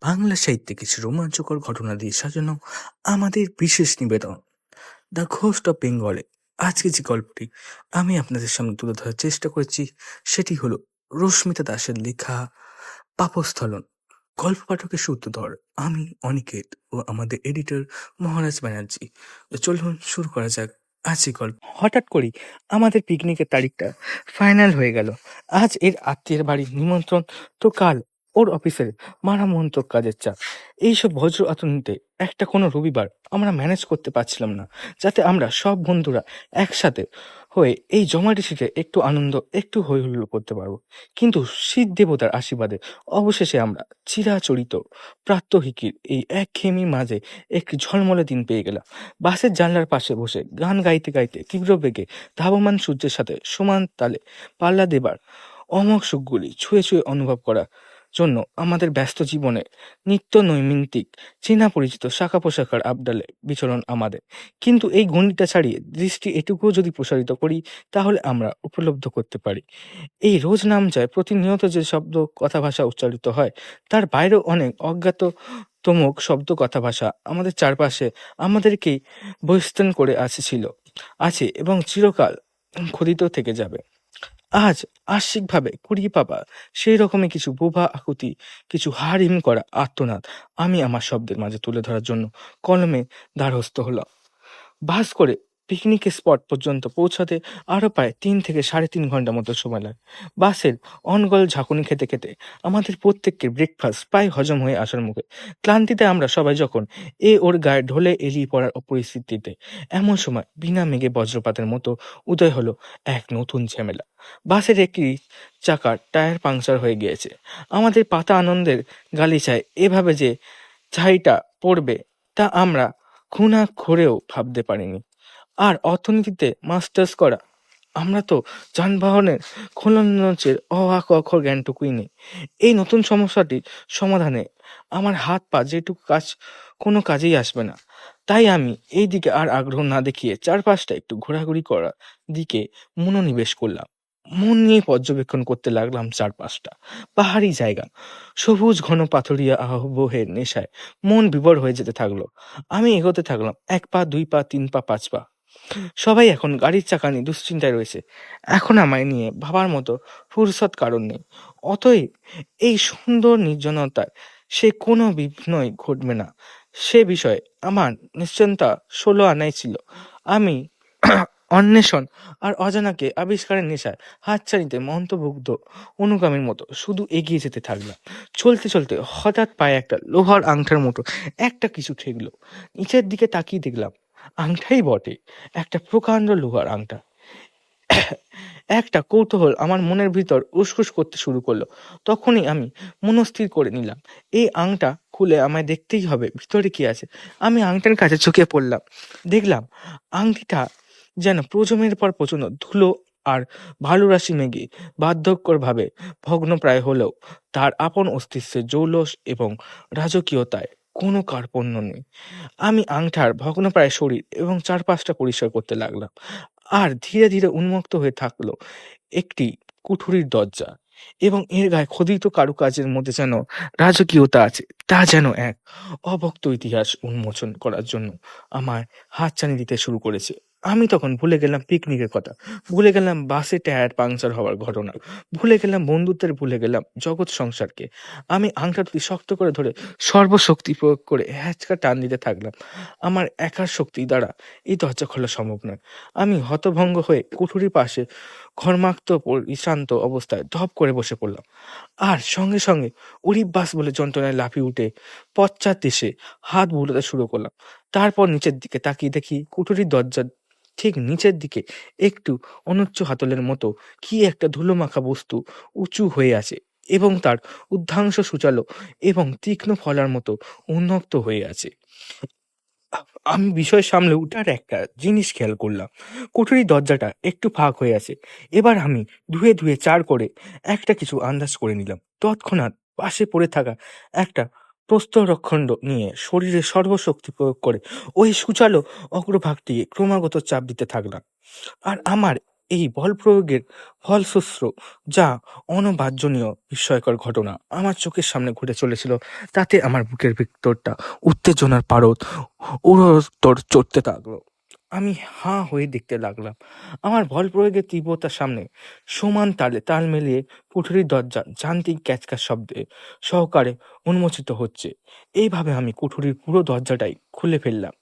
বাংলা সাহিত্যে কিছু রোমাঞ্চকর ঘটনা দিয়ে সাজানো আমাদের বিশেষ নিবেদন দ্য ঘোস্ট অফ বেঙ্গলে। আজকে যে গল্পটি আমি আপনাদের সামনে তুলে ধরার চেষ্টা করেছি সেটি হলো রশ্মিতা দাসের লেখা পাপস্থলন। গল্প পাঠকের সূত্রধর আমি অনিকেত ও আমাদের এডিটর মহারাজ ব্যানার্জি। তো চলুন শুরু করা যাক আজকে গল্প। হঠাৎ করেই আমাদের পিকনিকের তারিখটা ফাইনাল হয়ে গেল। আজ এর আত্মীয়ের বাড়ির নিমন্ত্রণ, তো কাল ওর অফিসের মারামন্ত্রক কাজের চাপ। এইসব বজ্র আতঙ্কে একটা কোনো রবিবার আমরা ম্যানেজ করতে পারছিলাম না, যাতে আমরা সব বন্ধুরা একসাথে হয়ে এই জমাটি শীতে একটু আনন্দ, একটু হৈ হুল্লোড় করতে পারবো। কিন্তু শীত দেবতার আশীর্বাদে অবশেষে আমরা চিরাচরিত প্রাত্যহিকীর এই একঘেয়েমি মাঝে একটি ঝলমলে দিন পেয়ে গেলাম। বাসের জানলার পাশে বসে গান গাইতে গাইতে তীব্র বেগে ধাবমান সূর্যের সাথে সমান তালে পাল্লা দেবার অমোঘ সুখগুলি ছুঁয়ে ছুঁয়ে অনুভব করার জন্য আমাদের ব্যস্ত জীবনে নিত্য নৈমিত্তিক চেনা পরিচিত শাখা পোশাকার আবডালে বিচরণ আমাদের। কিন্তু এই গণ্ডিটা ছাড়িয়ে দৃষ্টি এটুকুও যদি প্রসারিত করি, তাহলে আমরা উপলব্ধ করতে পারি এই রোজ নাম যায় প্রতিনিয়ত যে শব্দ কথা ভাষা উচ্চারিত হয়, তার বাইরেও অনেক অজ্ঞাত তমক শব্দ কথা ভাষা আমাদের চারপাশে আমাদেরকেই বহিস্থান করে আছে এবং চিরকাল খোদিত থেকে যাবে। আজ আংশিকভাবে কুড়িয়ে পাবা সেই রকমই কিছু বোবা আকুতি, কিছু হাড়হিম করা আর্তনাদ আমি আমার শব্দের মাঝে তুলে ধরার জন্য কলমে দ্বারস্থ হলাম। বাস করে পিকনিকের স্পট পর্যন্ত পৌঁছাতে আরও প্রায় 3 থেকে সাড়ে 3 ঘন্টা মতো সময় লাগে। বাসের অনগল ঝাঁকুনি খেতে খেতে আমাদের প্রত্যেকের ব্রেকফাস্ট প্রায় হজম হয়ে আসার মুখে। ক্লান্তিতে আমরা সবাই যখন ওর গায়ে ঢলে এলিয়ে পড়ার পরিস্থিতিতে, এমন সময় বিনা মেঘে বজ্রপাতের মতো উদয় হলো এক নতুন ঝামেলা। বাসের একটি চাকার টায়ার পাংচার হয়ে গিয়েছে। আমাদের পাতা আনন্দের গালিচায় এভাবে যে ঝাঁইটা পড়বে তা আমরা ঘুণাক্ষরেও ভাবতে পারিনি। আর অর্থনীতিতে মাস্টার্স করা আমরা তো যানবাহনের খোলনলচের অ আ ক খ জ্ঞানটুকুই নেই। এই নতুন সমস্যাটির সমাধানে আমার হাত পা যেটুকু কোনো কাজেই আসবে না। তাই আমি এই দিকে আর আগ্রহ না দেখিয়ে চারপাশটা একটু ঘোরাঘুরি করার দিকে মনোনিবেশ করলাম। মন নিয়ে পর্যবেক্ষণ করতে লাগলাম চারপাশটা। পাহাড়ি জায়গা, সবুজ ঘন পাথুরিয়া আবহের নেশায় মন বিভোর হয়ে যেতে থাকলো। আমি এগোতে থাকলাম, 1 পা 2 পা 3 পা 5 পা। সবাই এখন গাড়ির চাকা নিয়ে দুশ্চিন্তায় রয়েছে। এখন আমায় নিয়ে ভাবার মতো ফুরসত কারণ নেই। অতএব এই সুন্দর নির্জনতায় সে কোনো বিঘ্নই ঘটবে না, সে বিষয়ে আমার নিশ্চিন্তা 16 আনাই ছিল। আমি অন্বেষণ আর অজানাকে আবিষ্কারের নেশায় হাতছানিতে মন্ত্রমুগ্ধ অনুগামীর মতো শুধু এগিয়ে যেতে থাকলাম। চলতে চলতে হঠাৎ পায়ে একটা লোহার আংটার মতো একটা কিছু ঠেকলো। নিচের দিকে তাকিয়ে দেখলাম আংটাই বটে, একটা প্রকাণ্ড লোহার আংটা। একটা কৌতূহল আমার মনের ভিতর উসখুস করতে শুরু করলো। তখনই আমি মনস্থির করে নিলাম, এই আংটা খুলে আমায় দেখতেই হবে ভিতরে কি আছে। আমি আংটার কাছে ঝুঁকে পড়লাম। দেখলাম আংটিটা যেন প্রজন্মের পর প্রজন্ম ধুলো আর ভালোরাশি মেঘে বার্ধক্যভাবে ভগ্নপ্রায় হলেও তার আপন অস্তিত্বের জৌলস এবং রাজকীয়তায় কোনো কার্পণ্য নেই। আমি আংটার ভগ্নপ্রায় শরীর এবং চারপাশটা পরিষ্কার করতে লাগলাম। আর ধীরে ধীরে উন্মুক্ত হয়ে থাকলো একটি কুঠুরির দরজা, এবং এর গায়ে খোদিত কারুকাজের মধ্যে যেন রাজকীয়তা আছে। তা যেন এক অব্যক্ত ইতিহাস উন্মোচন করার জন্য আমায় হাতছানি দিতে শুরু করেছে। আমি তখন ভুলে গেলাম পিকনিকের কথা, ভুলে গেলাম বাসে টায়ার পাংচার হওয়ার ঘটনা, ভুলে গেলাম বন্ধুত্বের, ভুলে গেলাম জগৎ সংসারকে। আমি আংটা দুটি শক্ত করে ধরে সর্বশক্তি প্রয়োগ করে হ্যাচকা টান দিতে থাকলাম। আমার একার শক্তি দ্বারা এই দরজা খোলা সম্ভব নয়। আমি হতভঙ্গ হয়ে কুঠুরির পাশে ঘর্মাক্ত পরিশ্রান্ত অবস্থায় ধপ করে বসে পড়লাম। আর সঙ্গে সঙ্গে উরিবাস বলে যন্ত্রণায় লাফিয়ে উঠে পশ্চাৎ দেশে হাত বুলোতে শুরু করলাম। তারপর নিচের দিকে তাকিয়ে দেখি কুঠুরির দরজার ঠিক নিচের দিকে একটু অনুচ্চ হাতলের মতো কি একটা ধুলোমাখা বস্তু উঁচু হয়ে আছে, এবং তার উদ্ধাংশ সূচালো এবং তীক্ষ্ণ ফলার মতো উন্মুক্ত হয়ে আছে। আমি বিষয় সামলে উঠার একটা জিনিস খেয়াল করলাম, কুঠুরির দরজাটা একটু ফাঁক হয়ে আছে। এবার আমি ধুয়ে ধুয়ে চার করে একটা কিছু আন্দাজ করে নিলাম। তৎক্ষণাৎ পাশে পড়ে থাকা একটা প্রস্তরখণ্ড নিয়ে শরীরে সর্বশক্তি প্রয়োগ করে ওই সুচালো অগ্রভাগটিকে ক্রমাগত চাপ দিতে থাকলাম। আর আমার এই বল প্রয়োগের ফলশ্রুত যা অনবাঞ্ছনীয় বিস্ময়কর ঘটনা আমার চোখের সামনে ঘটে চলেছিল, তাতে আমার বুকের ভিতরটা উত্তেজনার পারদ উড়োতর চড়তে থাকলো। আমি হাঁ হয়ে দেখতে লাগলাম। আমার বল প্রয়োগের তীব্রতার সামনে সমান তালে তাল মিলিয়ে কুঠুরির দরজা যান্ত্রিক ক্যাচক্যাচ শব্দে সহকারে উন্মোচিত হচ্ছে। এইভাবে আমি কুঠুরির পুরো দরজাটাই খুলে ফেললাম।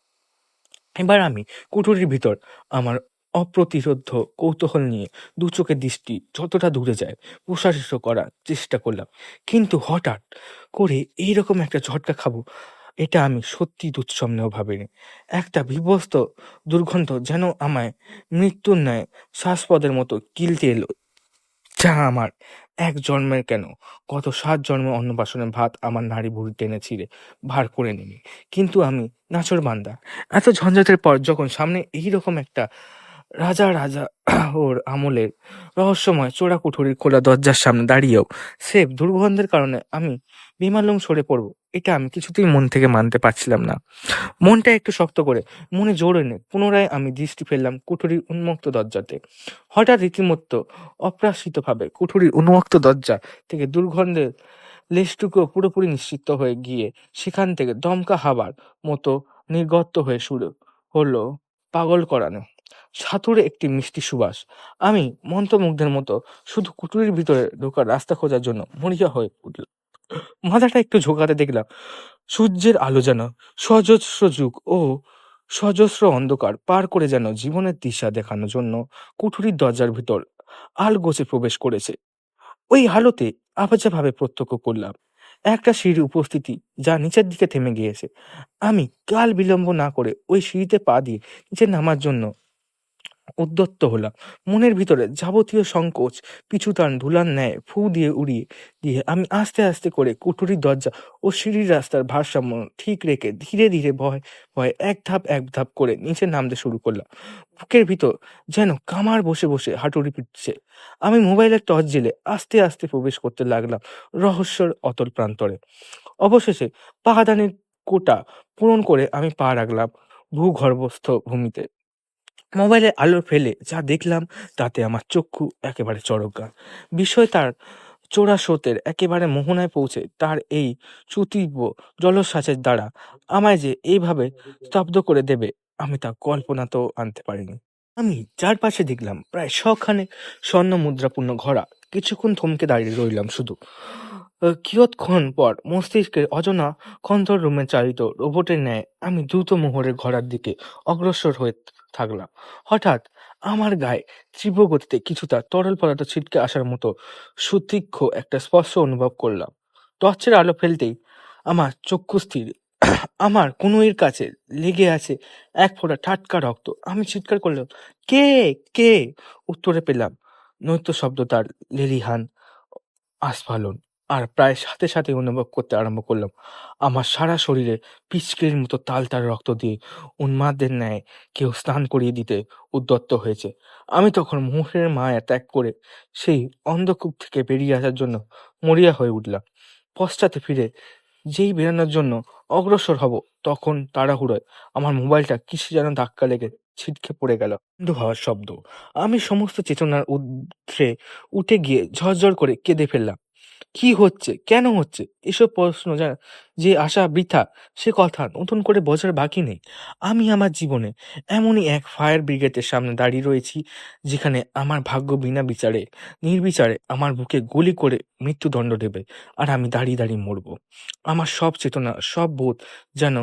এবার আমি কুঠুরির ভিতর আমার অপ্রতিরোধ্য কৌতূহল নিয়ে দু চোখের দৃষ্টি যতটা দূরে যায় প্রসারিত করার চেষ্টা করলাম, কিন্তু হঠাৎ করে এইরকম একটা ঝটকা খাবো এটা আমি সত্যি দুঃস্বপ্নেও ভাবিনি। একটা বিভস্ত দুর্গন্ধ যেন আমায় মৃত্যুর ন্যায় শ্বাসপদের মতো গিলতে এলো, যা আমার এক জন্মের কেন গত 7 জন্মের অন্নপ্রাশনের ভাত আমার নাড়ি ভুঁড়ি টেনে ছিঁড়ে ভার করে নিনি। কিন্তু আমি নাছোড়বান্দা। এত ঝঞ্ঝাটের পর যখন সামনে এইরকম একটা রাজা ওর আমলের রহস্যময় চোরা কুঠুরির খোলা দরজার সামনে দাঁড়িয়েও স্রেফ দুর্গন্ধের কারণে আমি বেমালুম সরে পড়বো, এটা আমি কিছুতেই মন থেকে মানতে পারছিলাম না। মনটা একটু শক্ত করে মনে জোর এনে পুনরায় আমি দৃষ্টি ফেললাম কুঠুরির উন্মুক্ত দরজাতে। হঠাৎ রীতিমতো অপ্রাসিতভাবে কুঠুরির উন্মুক্ত দরজা থেকে দুর্গন্ধের লেশটুকু পুরোপুরি নিশ্চিত হয়ে গিয়ে সেখান থেকে দমকা হাওয়ার মতো নির্গত হয়ে শুরু হলো পাগল করানো ছাতুরে একটি মিষ্টি সুবাস। আমি মন্ত্রমুগ্ধের মতো শুধু কুঠুরির ভিতরে ঢোকার রাস্তা খোঁজার জন্য মরিয়া হয়ে উঠল। মাথাটা একটু ঝোঁকাতে দেখলাম সূর্যের আলো যেন সহস্র যুগ ও সহস্র অন্ধকার পার করে যেন জীবনের দিশা দেখানোর জন্য কুঠুরির দরজার ভিতর আলগোছে প্রবেশ করেছে। ওই আলোতে আবছাভাবে প্রত্যক্ষ করলাম একটা সিঁড়ির উপস্থিতি, যা নিচের দিকে থেমে গিয়েছে। আমি কাল বিলম্ব না করে ওই সিঁড়িতে পা দিয়ে নিচে নামার জন্য উদ্যত হলাম। মনের ভিতরে যাবতীয় সংকোচ পিছুটান ধুলার ন্যায় ফু দিয়ে উড়িয়ে দিয়ে আমি আস্তে আস্তে করে কুঠুরির দরজা ও সিঁড়ির রাস্তার ভারসাম্য ঠিক রেখে ধীরে ধীরে ভয় ভয়ে এক ধাপ করে নিচে নামতে শুরু করলাম। বুকের ভিতর যেন কামার বসে বসে হাঁটুরি পিটছে। আমি মোবাইলের টর্চ জেলে আস্তে আস্তে প্রবেশ করতে লাগলাম রহস্যের অতল প্রান্তরে। অবশেষে পাহাদানির কোটা পূরণ করে আমি পা রাখলাম ভূগর্ভস্থ ভূমিতে। মোবাইলের আলো ফেলে যা দেখলাম তাতে আমার চক্ষু একেবারে চড়কগান। বিষয় তার চোরা স্রোতের একেবারে মোহনায় পৌঁছে তার এই সুতীব্র জলোচ্ছ্বাসের দ্বারা আমায় যে এইভাবে স্তব্ধ করে দেবে আমি তা কল্পনাতেও আনতে পারিনি। আমি চারপাশে দেখলাম প্রায় শখানেক স্বর্ণ মুদ্রাপূর্ণ ঘোড়া। কিছুক্ষণ থমকে দাঁড়িয়ে রইলাম শুধু। কিয়ৎক্ষণ পর মস্তিষ্কের অজানা কন্ট্রোল রুমে চালিত রোবটের ন্যায় আমি দ্রুত মোহরের ঘোড়ার দিকে অগ্রসর হয়ে থাকলাম। হঠাৎ আমার গায়ে তীব্র গতিতে কিছুটা তরল পদার্থ ছিটকে আসার মতো সুতীক্ষ্ণ একটা স্পর্শ অনুভব করলাম। টর্চের আলো ফেলতেই আমার চক্ষু স্থির। আমার কনুইয়ের কাছে লেগে আছে এক ফোঁটা টাটকা রক্ত। আমি চিৎকার করলাম, কে কে? উত্তরে পেলাম নৈত্য শব্দ, তার লেলিহান আস্ফালন। আর প্রায় সাথে সাথে অনুভব করতে আরম্ভ করলাম আমার সারা শরীরে পিচকিরির মতো তাল রক্ত দিয়ে উন্মাদের ন্যায় কেউ স্নান করিয়ে দিতে উদ্যত হয়েছে। আমি তখন মোহের মায়া ত্যাগ করে সেই অন্ধকূপ থেকে বেরিয়ে আসার জন্য মরিয়া হয়ে উঠলাম। পশ্চাতে ফিরে যেই বেরানোর জন্য অগ্রসর হব, তখন তাড়াহুড়োয় আমার মোবাইলটা কিসে যেন ধাক্কা লেগে ছিটকে পড়ে গেল। বন্ধ হওয়ার শব্দ। আমি সমস্ত চেতনার ঊর্ধ্বে উঠে গিয়ে ঝরঝর করে কেঁদে ফেললাম। কি হচ্ছে? কেন হচ্ছে? এসব প্রশ্ন যে আসা বৃথা, সে কথা নতুন করে বোঝার বাকি নেই। আমি আমার জীবনে এমনই এক ফায়ার ব্রিগেডের সামনে দাঁড়িয়ে রয়েছি, যেখানে আমার ভাগ্য বিনা বিচারে নির্বিচারে আমার বুকে গুলি করে মৃত্যুদণ্ড দেবে, আর আমি দাঁড়িয়ে মরব। আমার সব চেতনা, সব বোধ যেন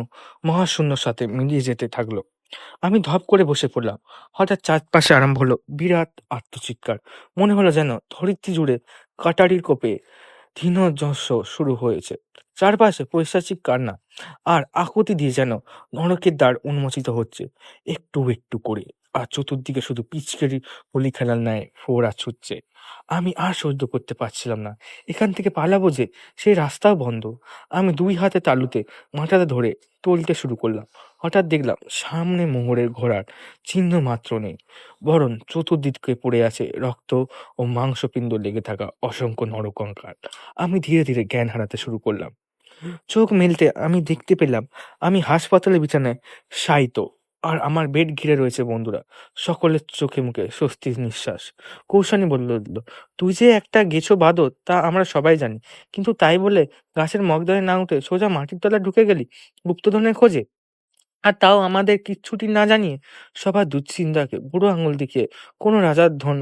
মহাশূন্যর সাথে মিলিয়ে যেতে থাকলো। আমি ধপ করে বসে পড়লাম। হঠাৎ চারপাশে আরম্ভ হলো বিরাট আর্তচিৎকার। মনে হলো যেন ধরিত্রী জুড়ে কাটারির কোপে ক্ষীণ যশ শুরু হয়েছে। চারপাশে পৈশাচিক কান্না আর আকুতি দিয়ে যেন নরকের দ্বার উন্মোচিত হচ্ছে একটু একটু করে। আর চতুর্দিকে শুধু পিচকারি হোলি খেলার ন্যায় ফোড়া ছুটছে। আমি আর সহ্য করতে পারছিলাম না। এখান থেকে পালাবো যে, সেই রাস্তাও বন্ধ। আমি দুই হাতে তালুতে মাথাটা ধরে টলতে শুরু করলাম। হঠাৎ দেখলাম সামনে মোহরের ঘোড়ার চিহ্ন মাত্র নেই, বরং চতুর্দিকে পড়ে আছে রক্ত ও মাংসপিণ্ড লেগে থাকা অসংখ্য নরকঙ্কাল। আমি ধীরে ধীরে জ্ঞান হারাতে শুরু করলাম। চোখ মেলতে আমি দেখতে পেলাম আমি হাসপাতালের বিছানায় শায়িত। আর আমার বেড ঘিরে রয়েছে বন্ধুরা। সকলের চোখে মুখে স্বস্তির নিঃশ্বাস। কৌশানী বলল দিল, তুই যে একটা গেছো বাদর তা আমরা সবাই জানি, কিন্তু তাই বলে গাছের মগডালে না উঠে সোজা মাটির তলায় ঢুকে গেলি গুপ্তধনের খোঁজে, আর তাও আমাদের কিচ্ছুটি না জানিয়ে। সবার দুশ্চিন্তাকে বুড়ো আঙুল দেখিয়ে কোনো রাজার ধন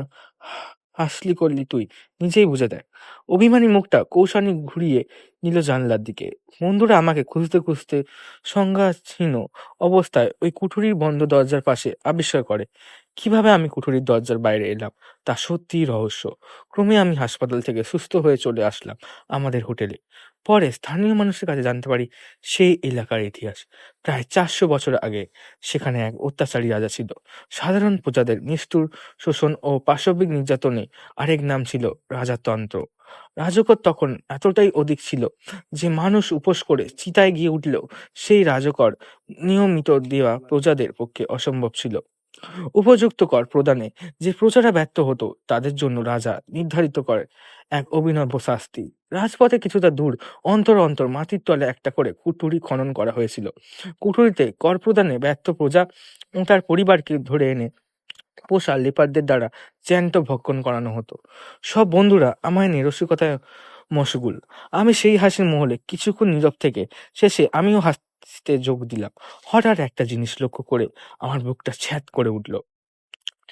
হাসলি করলি তুই, নিজেই বুঝে দেখ। অভিমানী মুখটা কৌশানী ঘুরিয়ে নিল জানলার দিকে। বন্ধুরা আমাকে খুঁজতে খুঁজতে সংজ্ঞাহীন অবস্থায় ওই কুঠুরির বন্ধ দরজার পাশে আবিষ্কার করে। কিভাবে আমি কুঠুরির দরজার বাইরে এলাম তা সত্যিই রহস্য। ক্রমে আমি হাসপাতাল থেকে সুস্থ হয়ে চলে আসলাম আমাদের হোটেলে। পরে স্থানীয় মানুষের কাছে জানতে পারি সেই এলাকার ইতিহাস। প্রায় 400 বছর আগে সেখানে এক অত্যাচারী রাজা ছিল। সাধারণ প্রজাদের নিষ্ঠুর শোষণ ও পাশবিক নির্যাতনে আরেক নাম ছিল রাজাতন্ত্র। রাজকর তখন এতটাই অধিক ছিল যে মানুষ উপোস করে চিতায় গিয়ে উঠলেও সেই রাজকর নিয়মিত দেওয়া প্রজাদের পক্ষে অসম্ভব ছিল। উপযুক্ত কর প্রদানে যে প্রজারা ব্যর্থ হতো তাদের জন্য রাজা নির্ধারিত করেন এক অভিনব শাস্তি। রাজপথে কিছুটা দূর অন্তর অন্তর মাটির তলে একটা করে কুঠুরি খনন করা হয়েছিল। কুঠুরিতে কর প্রদানে ব্যর্থ প্রজা ও তার পরিবারকে ধরে এনে পোষা লেপারদের দ্বারা জ্যান্ত ভক্ষণ করানো হতো। সব বন্ধুরা আমায় নিরসিকতায় মশগুল। আমি সেই হাসির মহলে কিছুক্ষণ নীরব থেকে শেষে আমিও হাসতে যোগ দিলাম। হঠাৎ একটা জিনিস লক্ষ্য করে আমার বুকটা ছ্যাঁত করে উঠল।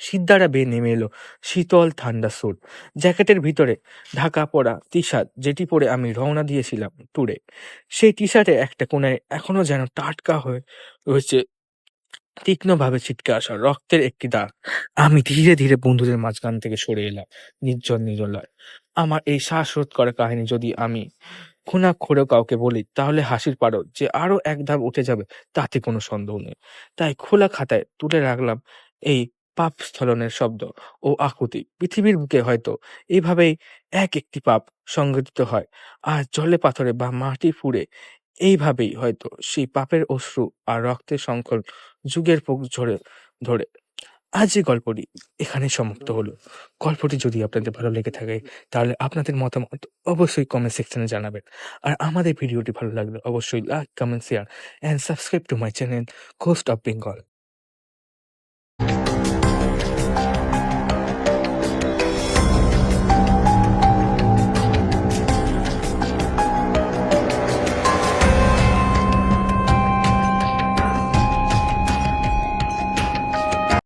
সিদ্ধারা বেয়ে নেমে এলো শীতল ঠান্ডা স্যুট, জ্যাকেটের ভিতরে ঢাকা পড়া টি শার্ট, যেটি পরে আমি রওনা দিয়েছিলাম ট্যুরে। সেই টি শার্টে একটা কোনায় এখনো যেন টাটকা হয়ে রয়েছে তীক্ষ্ণভাবে ছিটকে আসা রক্তের একটি দাগ। আমি ধীরে ধীরে বন্ধুদের মাঝখান থেকে সরে এলাম নির্জন নিরলয়। আমার এই শ্বাসরোধ করা কাহিনী যদি আমি ঘুণাক্ষরেও কাউকে বলি তাহলে হাসির পারদ যে আরো এক ধাপ উঠে যাবে তাতে কোনো সন্দেহ নেই। তাই খোলা খাতায় তুলে রাখলাম এই পাপ স্খলনের শব্দ ও আকুতি। পৃথিবীর বুকে হয়তো এইভাবেই এক একটি পাপ সংঘটিত হয়, আর জলে পাথরে বা মাটি ফুঁড়ে এইভাবেই হয়তো সেই পাপের অশ্রু আর রক্তের সংকল যুগের বুক ঝরে ধরে। আজ এই গল্পটি এখানে সমাপ্ত হলো। গল্পটি যদি আপনাদের ভালো লেগে থাকে তাহলে আপনাদের মতামত অবশ্যই কমেন্ট সেকশনে জানাবেন। আর আমাদের ভিডিওটি ভালো লাগলে অবশ্যই like, comment, share and subscribe to my channel coast of Bengal.